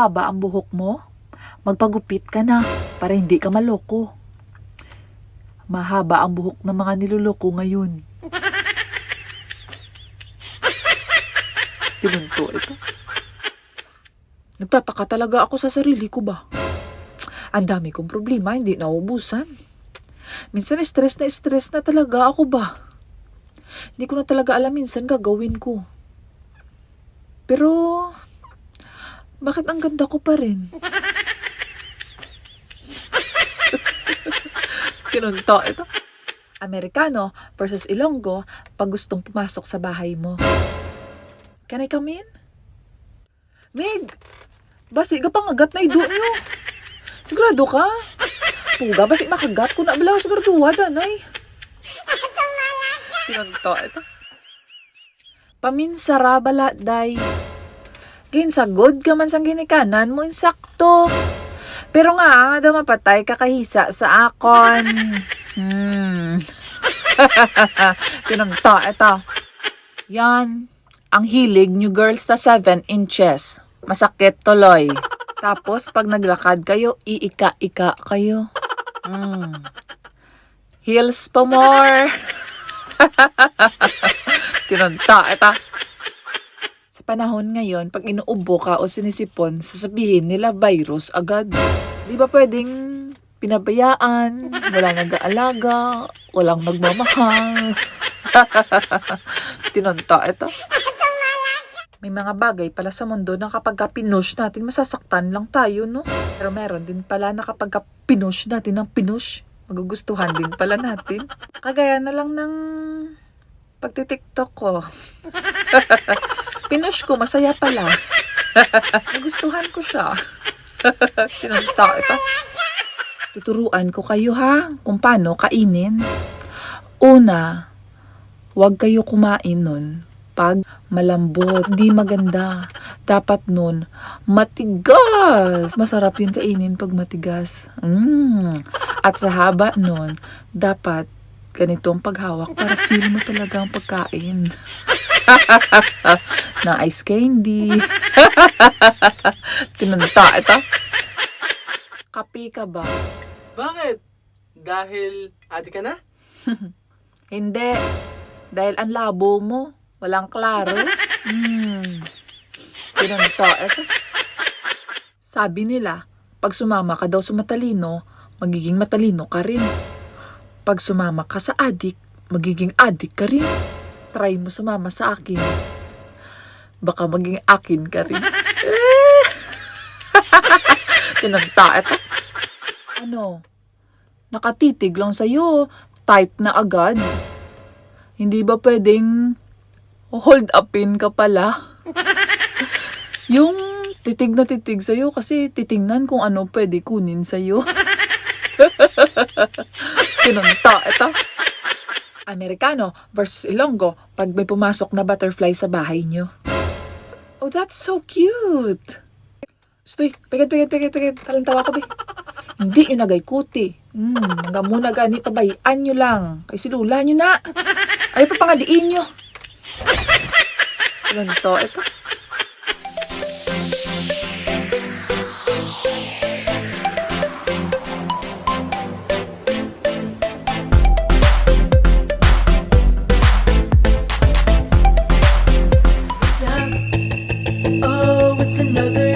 mahaba ang buhok mo, magpagupit ka na para hindi ka maloko. Mahaba ang buhok ng mga niloloko ngayon. Pinunto ito. Nagtataka talaga ako sa sarili ko ba? Ang dami kong problema, hindi naubusan. Minsan stress na talaga ako ba? Hindi ko na talaga alam minsan gagawin ko. Pero, bakit ang ganda ko pa rin? Kinunto ito. Amerikano versus Ilonggo pag gustong pumasok sa bahay mo. Can I come in? Meg, basi ka pang agat na ido nyo. Sigurado ka? Puga, basi makagat ko na bala. Sigurado danay. Kinunto ito. Paminsara bala, day. Ginsagod ka man sang ginikanan mo, insakto. Pero nga daw mapatay kakahisa sa akon. Kinunto ito. Yan. Ang hilig new girls na 7 inches. Masakit tuloy. Tapos, pag naglakad kayo, iika-ika kayo. Heels pa more. Kinunta ito. Sa panahon ngayon, pag inuubo ka o sinisipon, sasabihin nila virus agad. Di ba pwedeng pinabayaan, wala nag-aalaga, walang nagmamahal. Kinunta ito. May mga bagay pala sa mundo na kapag pinush natin, masasaktan lang tayo, no? Pero meron din pala na kapag pinush natin ng pinush, magugustuhan din pala natin. Kagaya na lang ng pagtitiktok ko. Pinush ko, masaya pala. Nagustuhan ko siya. Sinunta ito. Tuturuan ko kayo ha, kung paano kainin. Una, huwag kayo kumain nun pag malambot, di maganda. Dapat nun, matigas. Masarap yun kainin pag matigas. At sa haba nun, dapat ganitong paghawak para feel mo talaga ang pagkain. Na ice candy. Tinunta ito. Kape ka ba? Bakit? Dahil adik ka na? Hindi. Dahil ang labo mo. Walang klaro. Pinunto. Ito. Sabi nila, pag sumama ka daw sa matalino, magiging matalino ka rin. Pag sumama ka sa adik, magiging adik ka rin. Try mo sumama sa akin. Baka maging akin ka rin. Pinunto. Ito. Ano? Nakatitig lang sa'yo. Type na agad. Hindi ba pwedeng hold upin ka pala? Yung titig na titig sa'yo kasi titingnan kung ano pwede kunin sa'yo. Kinunta ito. Amerikano versus Ilonggo pag may pumasok na butterfly sa bahay nyo. Oh, that's so cute. Stoy, pigit. Talantawa ko, be. Hindi yun nagay kuti. Hanggang muna gani pabayaan nyo lang. Kay silula nyo na. Ay, papangadiin nyo. Ganito, ito. Oh, it's another